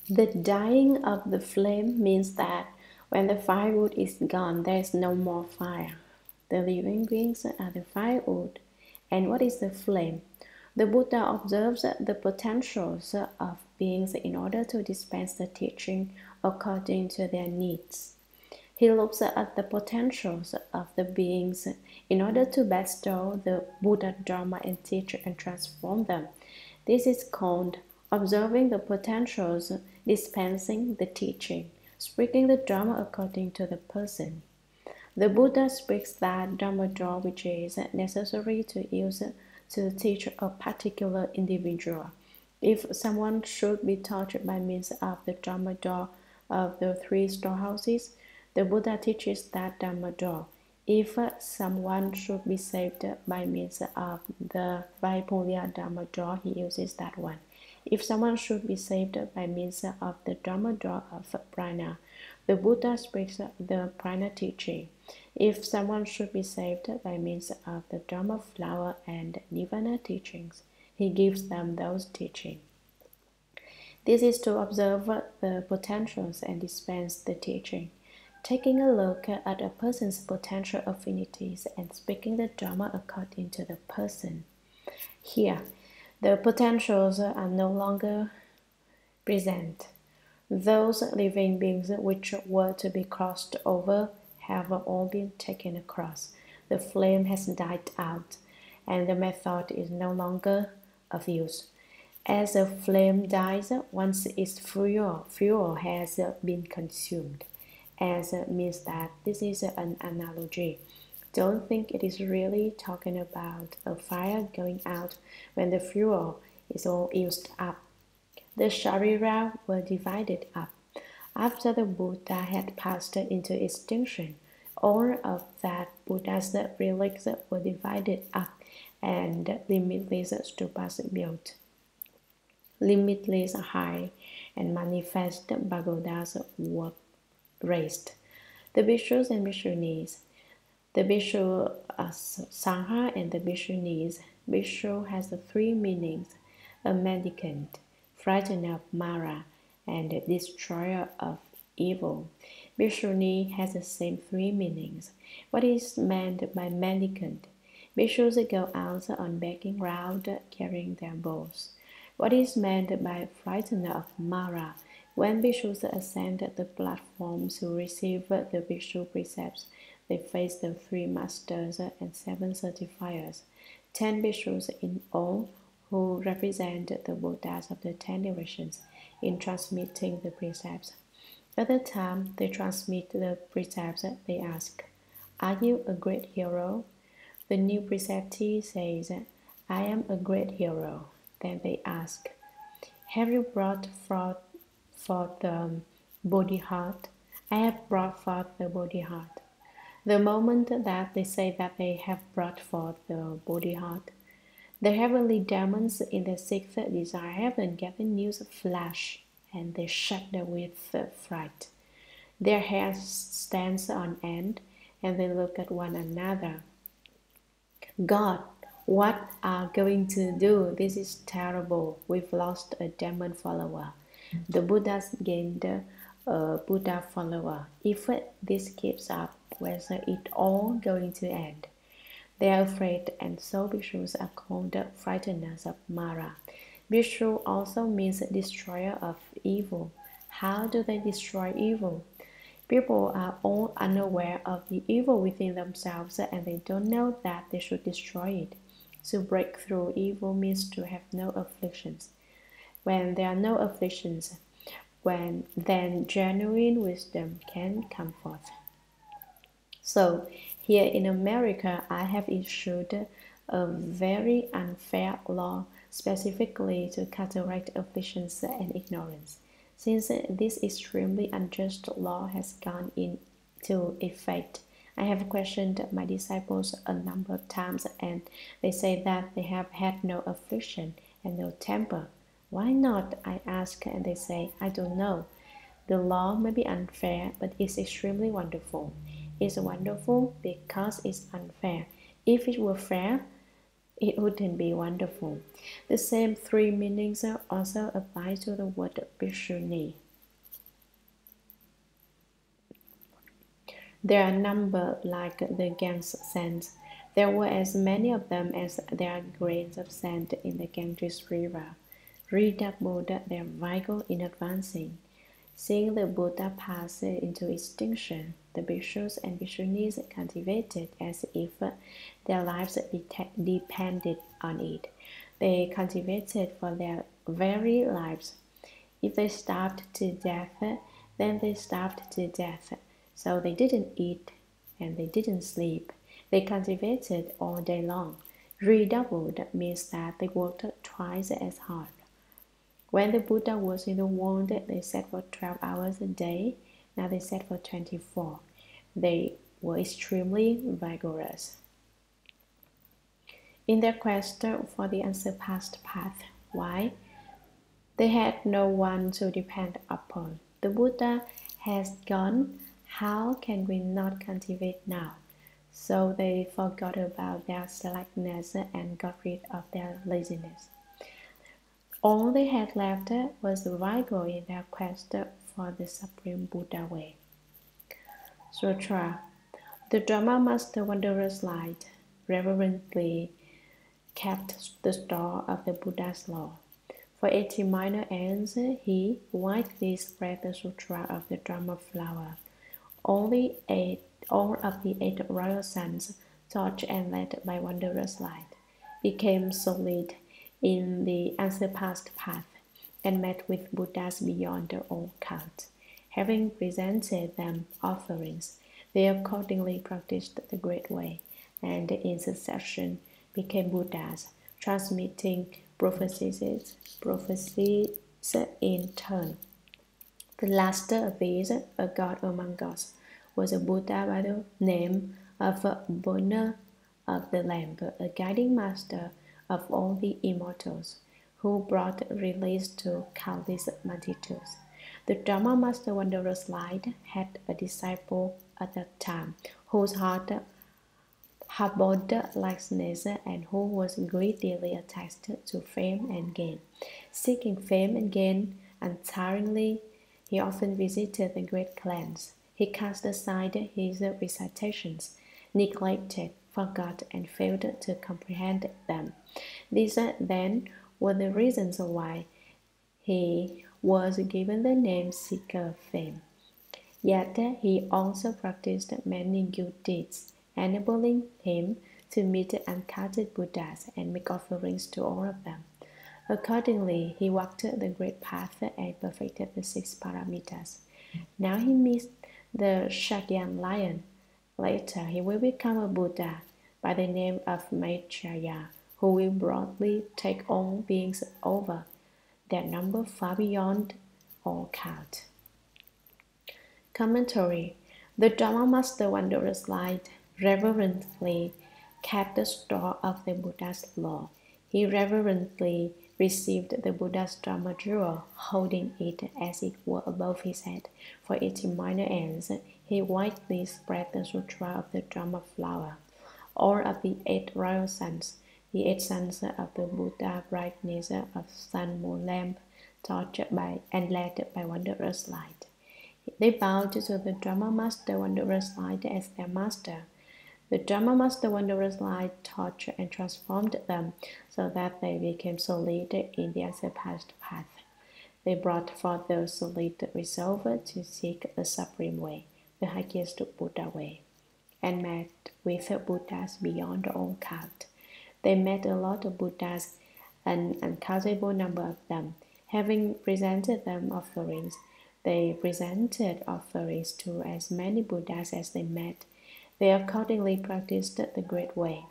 The dying of the flame means that when the firewood is gone, there is no more fire. The living beings are the firewood. And what is the flame? The Buddha observes the potentials of beings in order to dispense the teaching according to their needs. He looks at the potentials of the beings in order to bestow the Buddha, Dharma, and teach and transform them. This is called observing the potentials, dispensing the teaching, speaking the Dharma according to the person. The Buddha speaks that Dharma door which is necessary to use to teach a particular individual. If someone should be taught by means of the Dharma door of the three storehouses, the Buddha teaches that Dharma door. If someone should be saved by means of the Vaipulya Dharma door, he uses that one. If someone should be saved by means of the Dharma door of prana, the Buddha speaks the prana teaching. If someone should be saved by means of the Dharma flower and Nirvana teachings, he gives them those teachings. This is to observe the potentials and dispense the teaching. Taking a look at a person's potential affinities and speaking the Dharma according to the person. Here, the potentials are no longer present. Those living beings which were to be crossed over have all been taken across. The flame has died out, and the method is no longer of use. As a flame dies, once its fuel has been consumed. As means that this is an analogy. Don't think it is really talking about a fire going out when the fuel is all used up. The Sharira were divided up. After the Buddha had passed into extinction, all of that Buddha's relics were divided up and limitless stupas built. Limitless high and manifest pagodas were raised. The Bhikshus and Bhikshunis. The Bhikshu Sangha and the Bhikshunis. Bhikshu has three meanings: a mendicant, frightener of Mara, and destroyer of evil. Bhikshuni has the same three meanings. What is meant by mendicant? Bhikshus go out on begging round carrying their bowls. What is meant by frightener of Mara? When Bhikshus ascend the platforms to receive the Bhikshu precepts, they face the three masters and 7 certifiers, 10 Bhikshus in all, who represent the Buddhas of the 10 directions in transmitting the precepts. At the time they transmit the precepts, they ask, "Are you a great hero?" The new preceptee says, "I am a great hero." Then they ask, "Have you brought forth the Bodhi heart?" "I have brought forth the Bodhi heart." The moment that they say that they have brought forth the Bodhi heart, the heavenly demons in the sixth desire heaven get the news flash, and they shudder with fright. Their hair stands on end, and they look at one another. "God, what are going to do? This is terrible. We've lost a demon follower." The Buddhas gained a Buddha follower. If this keeps up, where's it all going to end? They are afraid, and so Bhikshus are called frighteners of Mara. Bhikshu also means destroyer of evil. How do they destroy evil? People are all unaware of the evil within themselves, and they don't know that they should destroy it. To break through evil means to have no afflictions. When there are no afflictions, then genuine wisdom can come forth. So, here in America, I have issued a very unfair law specifically to counteract afflictions and ignorance. Since this extremely unjust law has gone into effect, I have questioned my disciples a number of times, and they say that they have had no affliction and no temper. Why not? I ask, and they say, I don't know. The law may be unfair, but it's extremely wonderful. It's wonderful because it's unfair. If it were fair, It wouldn't be wonderful. The same three meanings also apply to the word Bhikshuni. There are numbered like the Ganges sands. There were as many of them as there are grains of sand in the Ganges River. Redoubled their vigor in advancing. Seeing the Buddha pass into extinction, the bhikshus and bhikshunis cultivated as if their lives depended on it. They cultivated for their very lives. If they starved to death, then they starved to death. So they didn't eat and they didn't sleep. They cultivated all day long. Redoubled means that they worked twice as hard. When the Buddha was in the world, they sat for 12 hours a day. Now they sat for 24. They were extremely vigorous. In their quest for the unsurpassed path, why? They had no one to depend upon. The Buddha has gone. How can we not cultivate now? So they forgot about their slackness and got rid of their laziness. All they had left was vigor in their quest for the Supreme Buddha way. Sutra. The Dharma Master Wanderer's Light reverently kept the store of the Buddha's law. For 80 minor ends, he widely spread the Sutra of the Dharma flower. All of the 8 royal sons, taught and led by Wanderer's Light, became solid in the unsurpassed path and met with Buddhas beyond all count. Having presented them offerings, they accordingly practiced the Great Way and in succession became Buddhas, transmitting prophecies in turn. The last of these, a god among gods, was a Buddha by the name of Burner of the Lamp, a guiding master of all the immortals, who brought release to countless multitudes. The Dharma Master Wanderer's Light had a disciple at that time, whose heart harbored laxness and who was greedily attached to fame and gain. Seeking fame and gain untiringly, he often visited the great clans. He cast aside his recitations, neglected, forgot, and failed to comprehend them. These then were the reasons why he was given the name Seeker of Fame. Yet he also practiced many good deeds, enabling him to meet uncounted Buddhas and make offerings to all of them. Accordingly, he walked the great path and perfected the 6 paramitas. Now he meets the Shakyan lion. Later, he will become a Buddha by the name of Maitreya, who will broadly take all beings over, their number far beyond all count. Commentary. The Dharma Master Wanderer's Light reverently kept the store of the Buddha's law. He reverently received the Buddha's Dharma jewel, holding it as it were above his head. For 80 minor ends, he widely spread the Sutra of the Dharma flower. All of the 8 royal sons, the 8 sons of the Buddha brightness of sun, moon, lamp, taught by and led by Wanderer's Light. They bowed to the Dharma Master Wanderer's Light as their master. The Dharma Master Wanderer's Light taught and transformed them so that they became solid in the unsurpassed path. They brought forth the solid resolve to seek the Supreme Way, the highest Buddha way, and met with Buddhas beyond all count. They met a lot of Buddhas, an uncountable number of them. Having presented them offerings, they presented offerings to as many Buddhas as they met. They accordingly practiced the Great Way.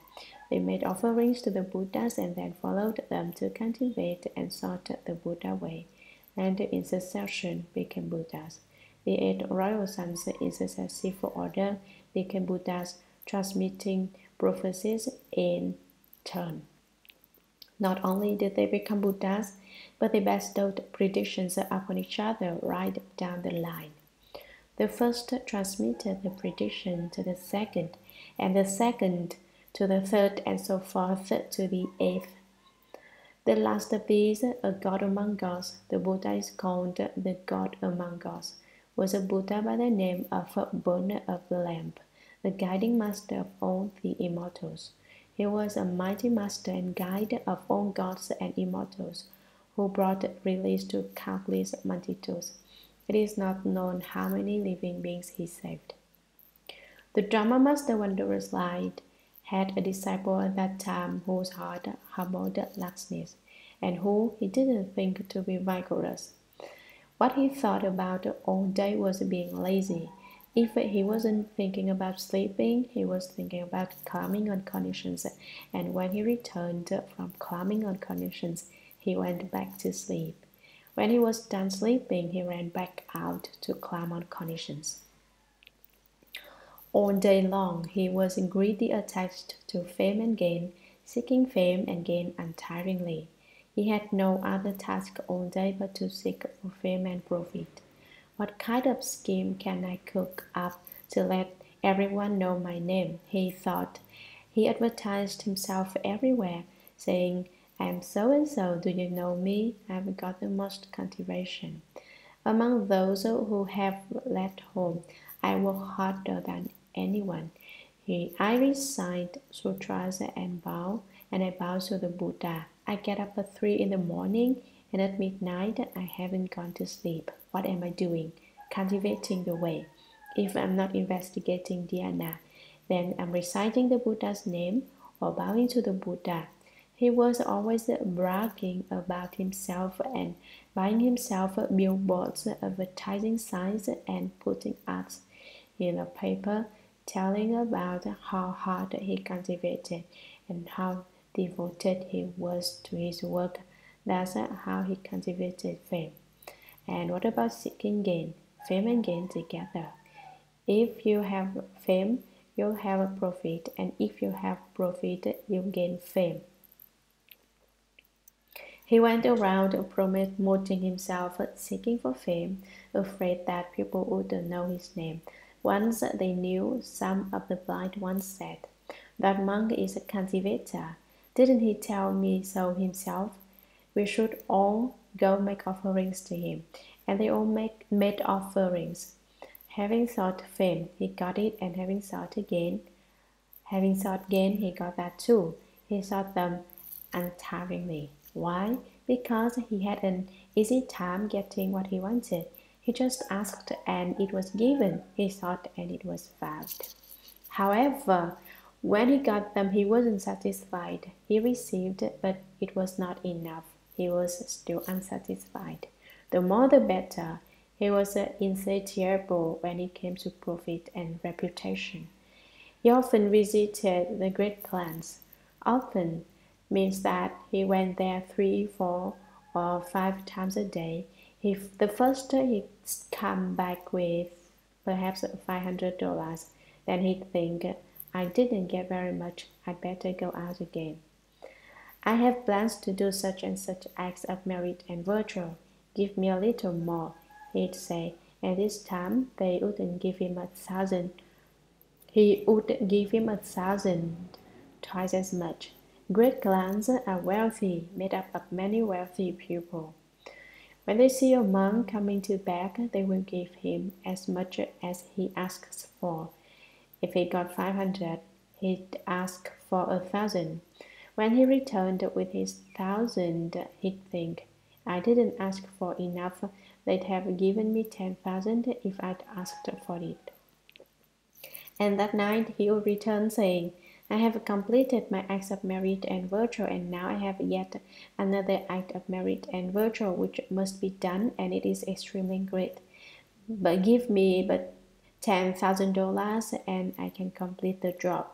They made offerings to the Buddhas and then followed them to cultivate and sought the Buddha way, and in succession became Buddhas. The 8 royal sons in successive order became Buddhas, transmitting prophecies in turn. Not only did they become Buddhas, but they bestowed predictions upon each other right down the line. The first transmitted the prediction to the second, and the second to the third, and so forth to the eighth. The last of these, a god among gods, the Buddha is called the god among gods, was a Buddha by the name of Burner of the Lamp, the guiding master of all the immortals. He was a mighty master and guide of all gods and immortals, who brought release to countless multitudes. It is not known how many living beings he saved. The Dharma Master Wanderer's Light had a disciple at that time whose heart harbored laxness, and who he didn't think to be vigorous. What he thought about all day was being lazy. If he wasn't thinking about sleeping, he was thinking about climbing on conditions, and when he returned from climbing on conditions, he went back to sleep. When he was done sleeping, he ran back out to climb on conditions. All day long, he was greedy, attached to fame and gain, seeking fame and gain untiringly. He had no other task all day but to seek for fame and profit. What kind of scheme can I cook up to let everyone know my name? He thought. He advertised himself everywhere, saying, I am so and so, do you know me? I have got the most cultivation. Among those who have left home, I work harder than anyone. I recite sutras and I bow to the Buddha. I get up at 3 in the morning, and at midnight I haven't gone to sleep. What am I doing? Cultivating the way. If I'm not investigating dhyana, then I'm reciting the Buddha's name or bowing to the Buddha. He was always bragging about himself and buying himself billboards, advertising signs, and putting ads in a paper telling about how hard he cultivated and how devoted he was to his work. That's how he cultivated fame. And what about seeking gain? Fame and gain together. If you have fame, you'll have a profit, and if you have profit, you'll gain fame. He went around promoting himself, seeking for fame, afraid that people wouldn't know his name. Once they knew, some of the blind ones said, that monk is a cultivator. Didn't he tell me so himself? We should all go make offerings to him. And they all made offerings. Having sought fame, he got it, and having sought gain, he got that too. He sought them untiringly. Why? Because he had an easy time getting what he wanted. He just asked and it was given. He sought and it was found. However, when he got them, he wasn't satisfied. He received, but it was not enough. He was still unsatisfied. The more the better. He was insatiable when it came to profit and reputation. He often visited the great clans. Often means that he went there 3, 4, or 5 times a day. The first he'd come back with perhaps $500. Then he'd think, I didn't get very much, I'd better go out again. I have plans to do such and such acts of merit and virtue. Give me a little more, he'd say, and this time they wouldn't give him 1,000. He would give him 1,000, twice as much. Great clans are wealthy, made up of many wealthy people. When they see a monk coming to beg, they will give him as much as he asks for. If he got 500, he'd ask for 1,000. When he returned with his 1,000, he'd think, I didn't ask for enough. They'd have given me 10,000 if I'd asked for it. And that night he would return saying, I have completed my acts of merit and virtue, and now I have yet another act of merit and virtue which must be done, and it is extremely great. But give me but $10,000 and I can complete the job.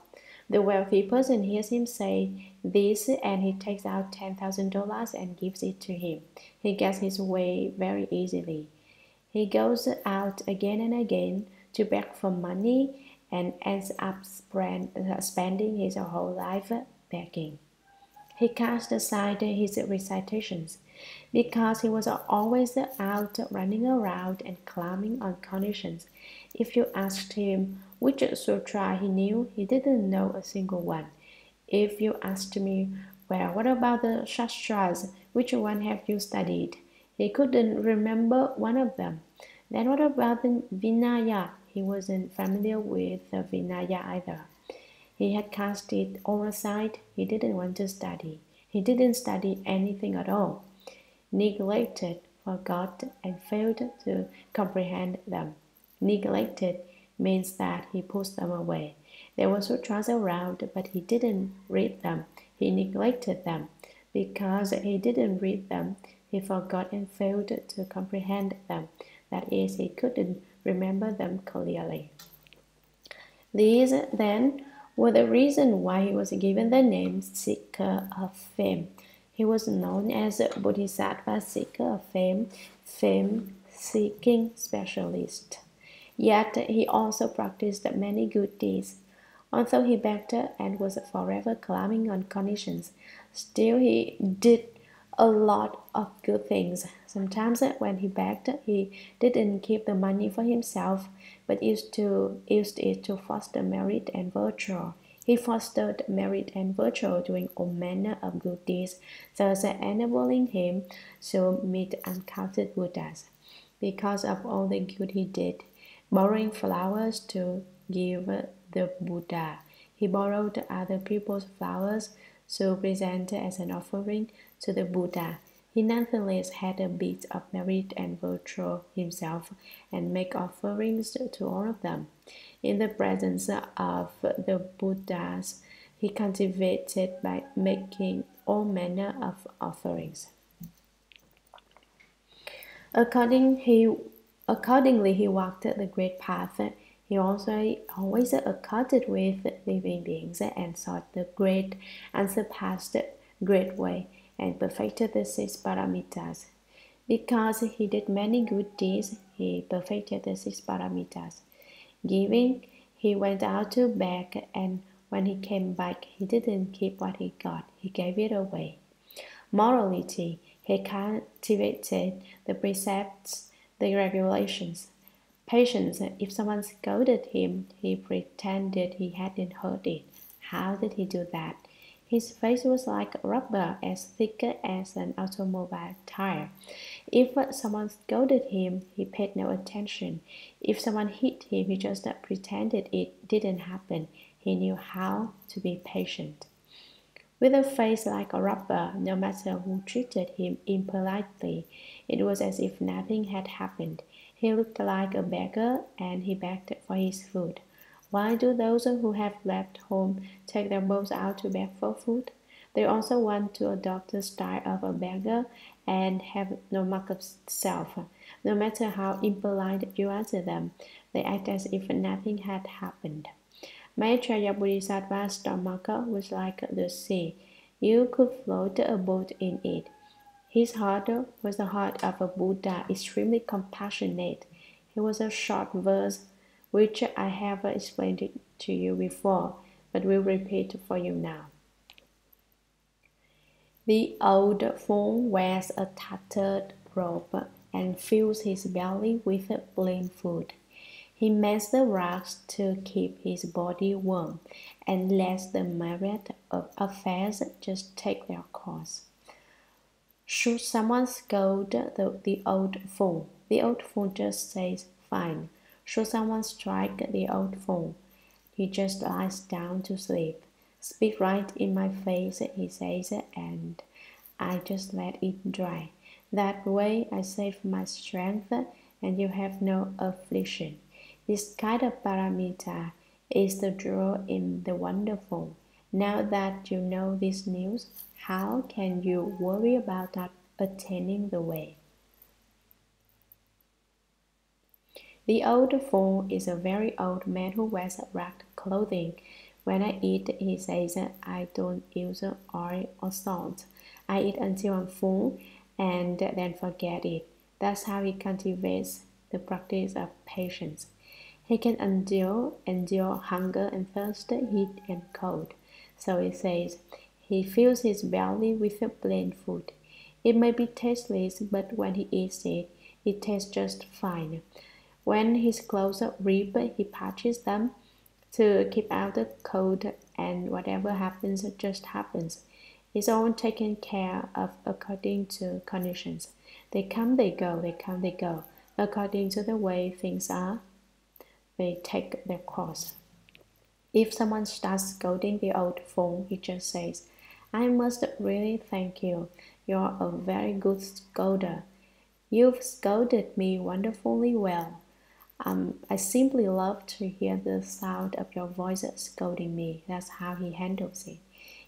The wealthy person hears him say this, and he takes out $10,000 and gives it to him. He gets his way very easily. He goes out again and again to beg for money and ends up spending his whole life begging. He cast aside his recitations because he was always out running around and climbing on conditions. If you asked him which sutra he knew, he didn't know a single one. If you asked me, well, what about the Shastras? Which one have you studied? He couldn't remember one of them. Then what about the Vinaya? He wasn't familiar with the Vinaya either. He had cast it all aside. He didn't want to study. He didn't study anything at all. Neglected, forgot, and failed to comprehend them. Neglected means that he pushed them away. There were sutras around, but he didn't read them. He neglected them. Because he didn't read them, he forgot and failed to comprehend them. That is, he couldn't remember them clearly. These, then, were the reason why he was given the name Seeker of Fame. He was known as a Bodhisattva Seeker of Fame, fame-seeking specialist. Yet he also practiced many good deeds. Although he begged and was forever climbing on conditions, still he did a lot of good things. Sometimes when he begged, he didn't keep the money for himself, but used it to foster merit and virtue. He fostered merit and virtue doing all manner of good deeds, thus enabling him to meet uncounted Buddhas. Because of all the good he did, borrowing flowers to give the Buddha, he borrowed other people's flowers to present as an offering to the Buddha. He nonetheless had a bit of merit and virtue himself and make offerings to all of them. In the presence of the Buddhas, he cultivated by making all manner of offerings. Accordingly, he walked the great path. He also always accorded with living beings and sought the great, unsurpassed, great way, and perfected the 6 paramitas. Because he did many good deeds, he perfected the 6 paramitas. Giving, he went out to beg, and when he came back, he didn't keep what he got, he gave it away. Morality, he cultivated the precepts, the regulations. Patience, if someone scolded him, he pretended he hadn't heard it. How did he do that? His face was like rubber, as thick as an automobile tire. If someone scolded him, he paid no attention. If someone hit him, he just pretended it didn't happen. He knew how to be patient. With a face like a rubber, no matter who treated him impolitely, it was as if nothing had happened. He looked like a beggar, and he begged for his food. Why do those who have left home take their bowls out to beg for food? They also want to adopt the style of a beggar and have no mark of self. No matter how impolite you are to them, they act as if nothing had happened. Maitreya Bodhisattva's stomach was like the sea. You could float a boat in it. His heart was the heart of a Buddha, extremely compassionate. He was a short verse, which I have explained to you before, but will repeat for you now. The old fool wears a tattered robe and fills his belly with plain food. He makes the rocks to keep his body warm and lets the myriad of affairs just take their course. Should someone scold the old fool just says, fine. Should someone strike the old fool, he just lies down to sleep. Speak right in my face, he says, and I just let it dry. That way I save my strength, and you have no affliction. This kind of paramita is the jewel in the wonderful. Now that you know this news, how can you worry about not attaining the way? The old fool is a very old man who wears ragged clothing. When I eat, he says, I don't use oil or salt. I eat until I'm full and then forget it. That's how he cultivates the practice of patience. He can endure hunger and thirst, heat and cold. So he says, he fills his belly with plain food. It may be tasteless, but when he eats it, it tastes just fine. When his clothes rip, he patches them to keep out the cold, and whatever happens just happens. It's all taken care of according to conditions. They come, they go, they come, they go. According to the way things are, they take their course. If someone starts scolding the old fool, he just says, I must really thank you. You're a very good scolder. You've scolded me wonderfully well. I simply love to hear the sound of your voice scolding me. That's how he handles it.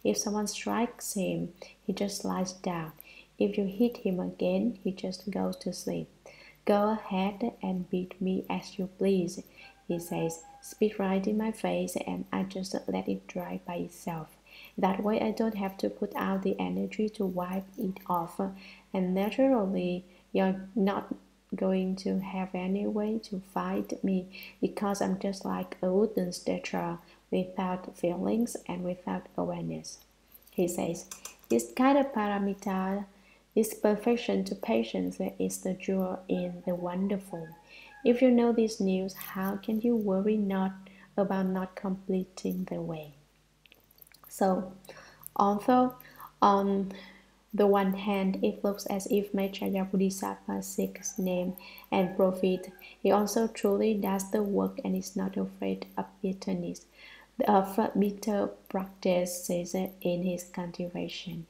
If someone strikes him, he just lies down. If you hit him again, he just goes to sleep. Go ahead and beat me as you please, he says. Spit right in my face and I just let it dry by itself. That way I don't have to put out the energy to wipe it off, and naturally you're not going to have any way to fight me because I'm just like a wooden statue without feelings and without awareness. He says, this kind of paramita, this perfection to patience is the jewel in the wonderful. If you know this news, how can you worry not about not completing the way? So, although on the one hand, it looks as if Maitreya Bodhisattva seeks name and profit, he also truly does the work and is not afraid of bitterness, of bitter practices in his cultivation.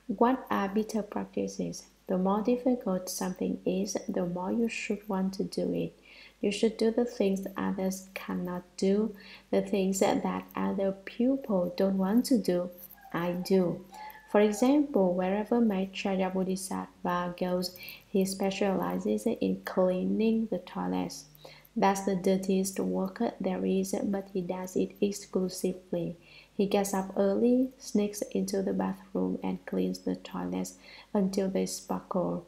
What are bitter practices? The more difficult something is, the more you should want to do it. You should do the things others cannot do, the things that other people don't want to do, I do. For example, wherever Maitreya Bodhisattva goes, he specializes in cleaning the toilets. That's the dirtiest work there is, but he does it exclusively. He gets up early, sneaks into the bathroom, and cleans the toilets until they sparkle.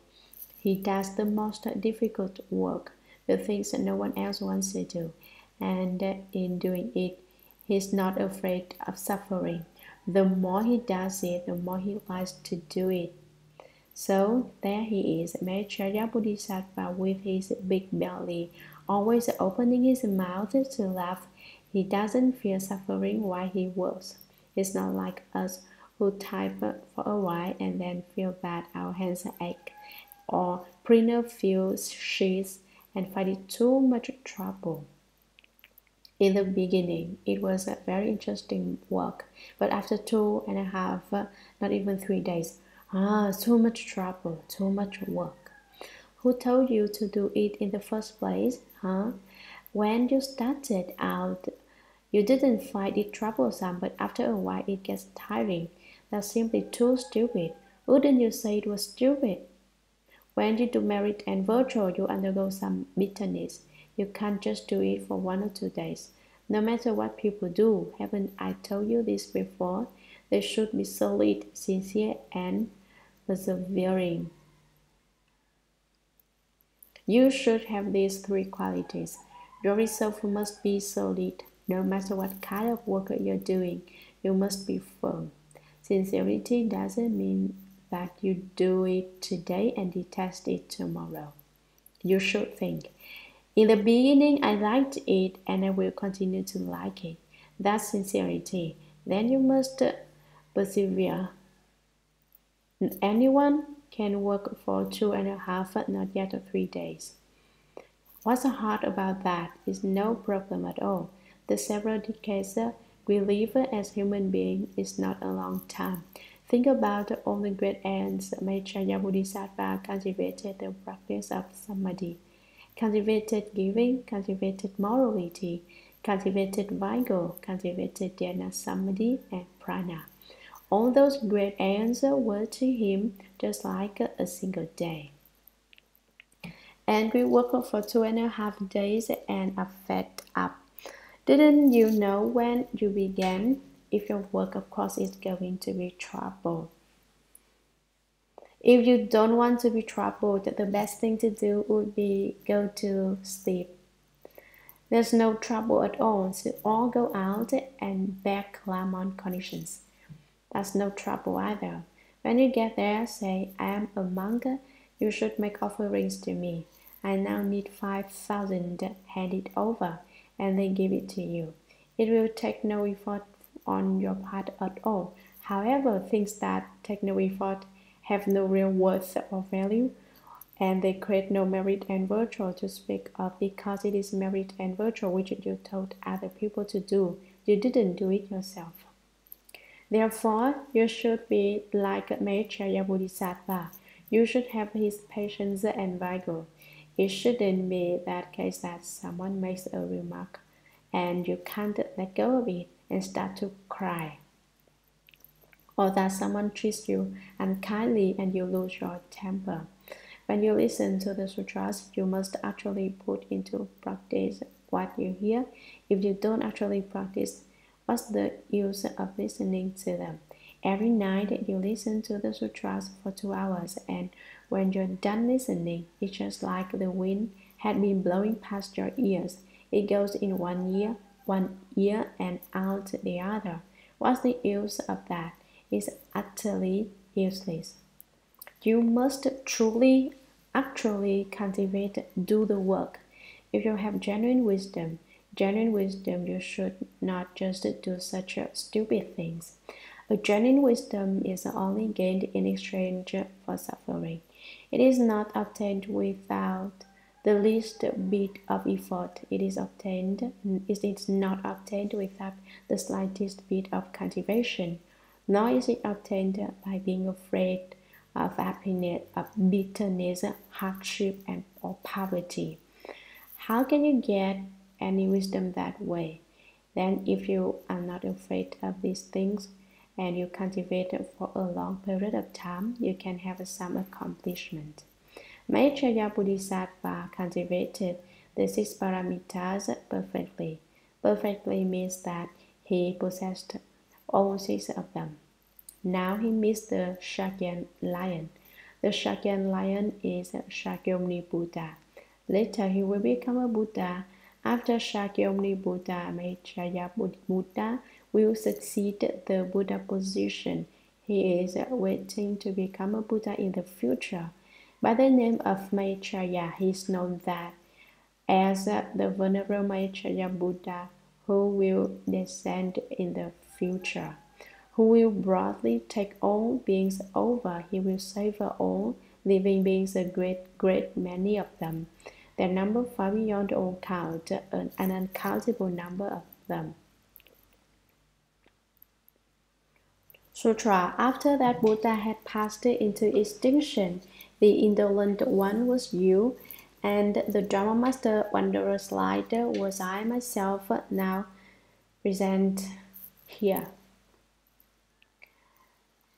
He does the most difficult work, the things that no one else wants to do, and in doing it, he's not afraid of suffering. The more he does it, the more he likes to do it. So there he is, Maitreya Bodhisattva with his big belly, always opening his mouth to laugh. He doesn't fear suffering while he works. It's not like us who type for a while and then feel that our hands ache, or print a few sheets and find it too much trouble. In the beginning, it was a very interesting work, but after 2.5, not even 3 days, too much trouble, too much work. Who told you to do it in the first place, huh? When you started out, you didn't find it troublesome, but after a while it gets tiring. That's simply too stupid. Wouldn't you say it was stupid? When you do merit and virtue, you undergo some bitterness. You can't just do it for 1 or 2 days. No matter what people do, haven't I told you this before? They should be solid, sincere, and persevering. You should have these 3 qualities. Your resolve must be solid. No matter what kind of work you're doing, you must be firm. Sincerity doesn't mean that you do it today and detest it tomorrow. You should think, in the beginning I liked it and I will continue to like it. That's sincerity. Then you must persevere. Anyone can work for 2.5, not yet 3 days. What's hard about that is no problem at all. The several decades we live as human beings is not a long time. Think about all the great ends Maitreya Bodhisattva cultivated the practice of samadhi, cultivated giving, cultivated morality, cultivated vigor, cultivated dhyana samadhi, and prana. All those great ends were to him just like a single day. And we work for 2.5 days and are fed up. Didn't you know when you began? If your work, of course, is going to be trouble. If you don't want to be troubled, the best thing to do would be go to sleep. There's no trouble at all, so all go out and beg Lamon conditions. That's no trouble either. When you get there, say, I am a monk, you should make offerings to me. I now need 5,000, hand it over, and they give it to you. It will take no effort on your part at all. However, things that take no effort have no real worth or value, and they create no merit and virtue to speak of, because it is merit and virtue which you told other people to do. You didn't do it yourself. Therefore, you should be like Maitreya Bodhisattva. You should have his patience and vigor. It shouldn't be that case that someone makes a remark and you can't let go of it and start to cry, or that someone treats you unkindly and you lose your temper. When you listen to the sutras, you must actually put into practice what you hear. If you don't actually practice, what's the use of listening to them? Every night you listen to the sutras for 2 hours, and when you're done listening, it's just like the wind had been blowing past your ears. It goes in one ear and out the other. What's the use of that? It's utterly useless. You must truly, actually cultivate, do the work. If you have genuine wisdom, you should not just do such stupid things. A genuine wisdom is only gained in exchange for suffering. It is not obtained without the least bit of effort. It is not obtained without the slightest bit of cultivation, nor is it obtained by being afraid of happiness, of bitterness, hardship, or poverty. How can you get any wisdom that way? Then, if you are not afraid of these things and you cultivate it for a long period of time, you can have some accomplishment. Maitreya Bodhisattva cultivated the 6 paramitas perfectly. Perfectly means that he possessed all 6 of them. Now he meets the Shakyan lion. The Shakyan lion is Shakyamuni Buddha. Later he will become a Buddha. After Shakyamuni Buddha, Maitreya Buddha will succeed the Buddha position. He is waiting to become a Buddha in the future. By the name of Maitreya, he is known as the Venerable Maitreya Buddha, who will descend in the future, who will broadly take all beings over. He will savor all living beings, a great many of them. Their number far beyond all count, an uncountable number of them. Sutra. After that Buddha had passed into extinction, the indolent one was you, and the Dharma Master Wanderer's Light was I myself, now present here.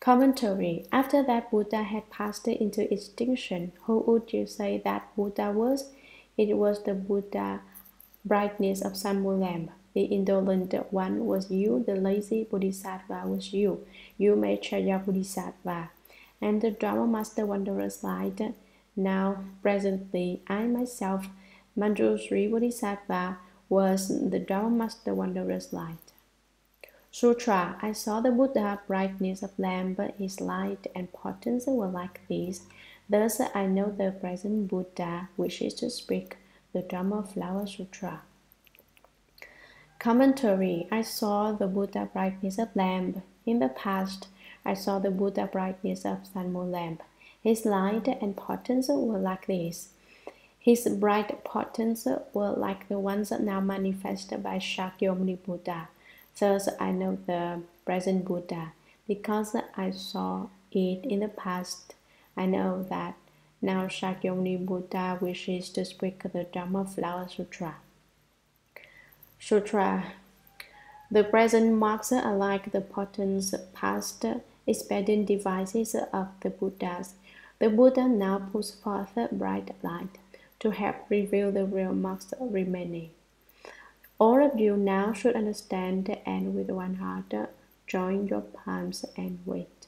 Commentary. After that Buddha had passed into extinction, who would you say that Buddha was? It was the Buddha brightness of sun moon lamp. The indolent one was you, the lazy Bodhisattva was you, Maitreya Bodhisattva, and the Dharma Master Wanderer's Light. Now, presently, I myself, Manjushri Bodhisattva, was the Dharma Master Wanderer's Light. Sutra. I saw the Buddha brightness of lamp, his light and potence were like these. Thus I know the present Buddha wishes to speak the Dharma Flower Sutra. Commentary. I saw the Buddha brightness of lamp. In the past, I saw the Buddha brightness of sun moon lamp. His light and potence were like this. His bright potence were like the ones now manifested by Shakyamuni Buddha. Thus I know the present Buddha. Because I saw it in the past, I know that now Shakyamuni Buddha wishes to speak the Dharma Flower Sutra. Sutra. The present marks are like the potence past expedient devices of the Buddhas. The Buddha now puts forth a bright light to help reveal the real marks remaining. All of you now should understand and with one heart join your palms and wait.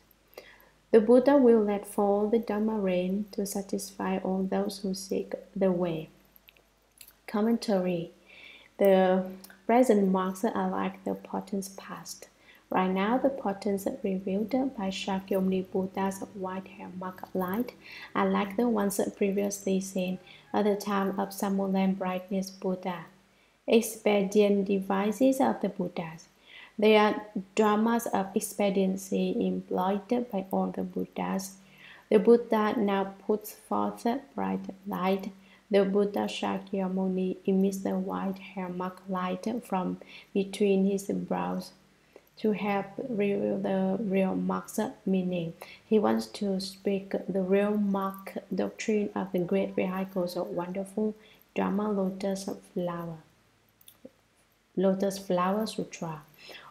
The Buddha will let fall the Dharma rain to satisfy all those who seek the way. Commentary. The present marks are like the potence past. Right now, the potence revealed by Shakyamuni Buddha's white hair mark light are like the ones previously seen at the time of Sun moon lamp brightness Buddha. Expedient devices of the Buddhas. They are dramas of expediency employed by all the Buddhas. The Buddha now puts forth bright light. The Buddha Shakyamuni emits the white hair mark light from between his brows to help reveal the real mark's meaning. He wants to speak the real mark doctrine of the great vehicles of wonderful Dharma Lotus Flower Sutra.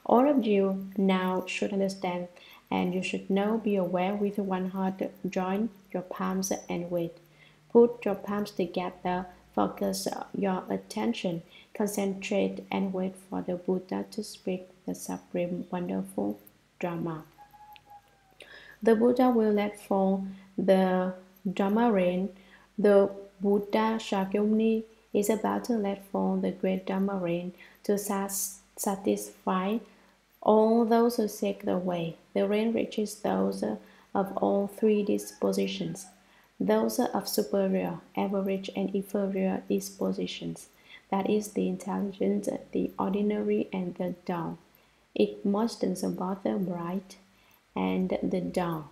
All of you now should understand, and you should now be aware with one heart. Join your palms and wait. Put your palms together, focus your attention, concentrate, and wait for the Buddha to speak the supreme wonderful Dharma. The Buddha will let fall the Dharma rain. The Buddha Shakyamuni is about to let fall the great Dharma rain to satisfy all those who seek the way. The rain reaches those of all three dispositions, those of superior, average, and inferior dispositions, that is, the intelligent, the ordinary, and the dull. It moistens both the bright and the dull.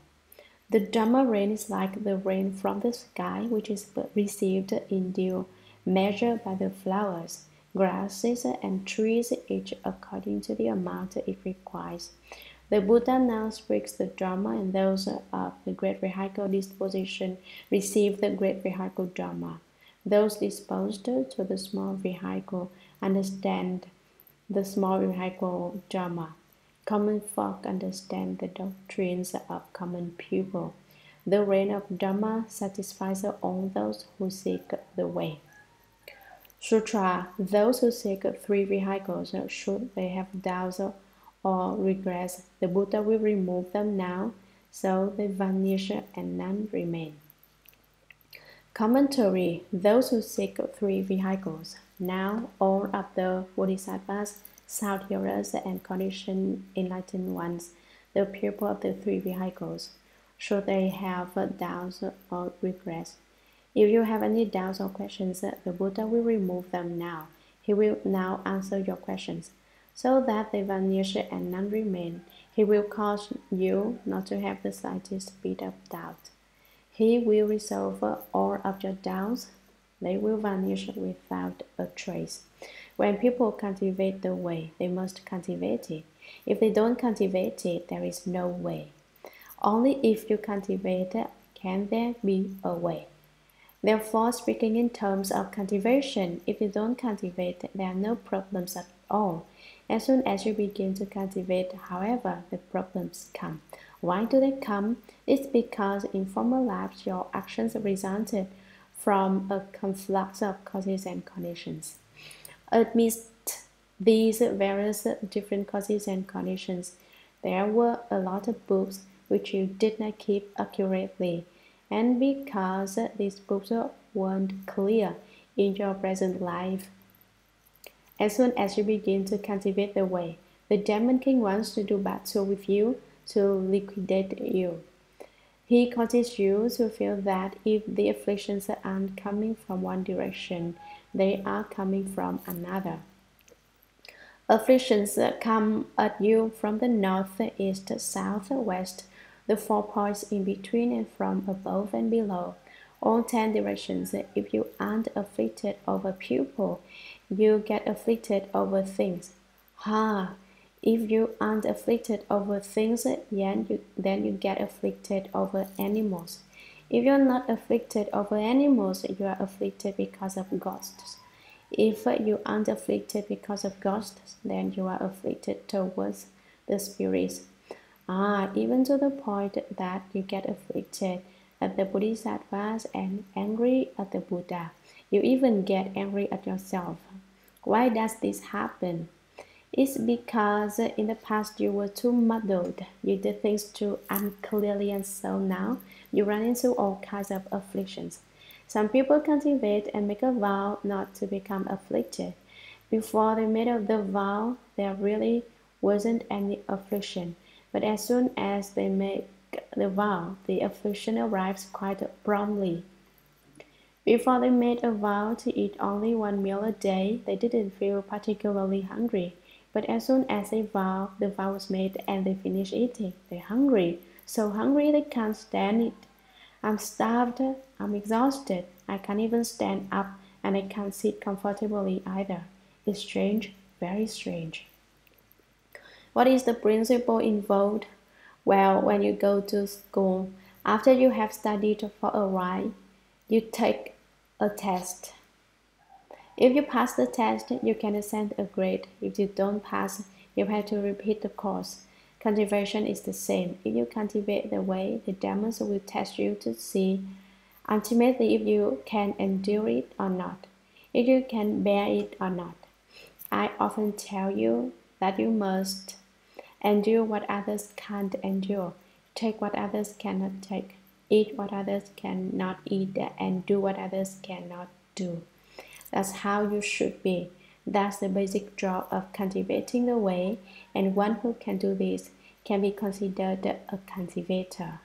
The Dharma rain is like the rain from the sky, which is received in due measure by the flowers, grasses, and trees, each according to the amount it requires. The Buddha now speaks the Dharma, and those of the great vehicle disposition receive the great vehicle Dharma. Those disposed to the small vehicle understand the small vehicle Dharma. Common folk understand the doctrines of common people. The rain of Dharma satisfies all those who seek the way. Sutra. Those who seek three vehicles, should they have doubts or regrets, the Buddha will remove them now, so they vanish and none remain. Commentary. Those who seek three vehicles. Now all of the Bodhisattvas, sound hearers, and conditioned enlightened ones, the people of the three vehicles, should they have doubts or regrets. If you have any doubts or questions, the Buddha will remove them now. He will now answer your questions, so that they vanish and none remain. He will cause you not to have the slightest bit of doubt. He will resolve all of your doubts. They will vanish without a trace. When people cultivate the way, they must cultivate it. If they don't cultivate it, there is no way. Only if you cultivate it can there be a way. Therefore, speaking in terms of cultivation, if you don't cultivate, there are no problems at all. As soon as you begin to cultivate, however, the problems come. Why do they come? It's because in former lives your actions resulted from a conflux of causes and conditions. Amidst these various different causes and conditions, there were a lot of books which you did not keep accurately, and because these books weren't clear in your present life. As soon as you begin to cultivate the way, the Demon King wants to do battle with you, to liquidate you. He causes you to feel that if the afflictions aren't coming from one direction, they are coming from another. Afflictions come at you from the north, east, south, west, the 4 points in between, and from above and below, all 10 directions. If you aren't afflicted over people, you get afflicted over things. If you aren't afflicted over things, then you get afflicted over animals. If you're not afflicted over animals, you are afflicted because of ghosts. If you aren't afflicted because of ghosts, then you are afflicted towards the spirits. Even to the point that you get afflicted at the Bodhisattvas and angry at the Buddha. You even get angry at yourself. Why does this happen? It's because in the past you were too muddled. You did things too unclearly, and so now you run into all kinds of afflictions. Some people cultivate and make a vow not to become afflicted. Before they made the vow, there really wasn't any affliction. But as soon as they make the vow, the affliction arrives quite promptly. Before they made a vow to eat only one meal a day, they didn't feel particularly hungry. But as soon as the vow was made and they finished eating, they're hungry. So hungry they can't stand it. I'm starved, I'm exhausted, I can't even stand up, and I can't sit comfortably either. It's strange, very strange. What is the principle involved? Well, when you go to school, after you have studied for a while, you take a test. If you pass the test, you can ascend a grade. If you don't pass, you have to repeat the course. Cultivation is the same. If you cultivate the way, the Dharmas will test you to see ultimately if you can endure it or not, if you can bear it or not. I often tell you that you must endure what others can't endure, take what others cannot take, eat what others cannot eat, and do what others cannot do. That's how you should be. That's the basic job of cultivating the way, and one who can do this can be considered a cultivator.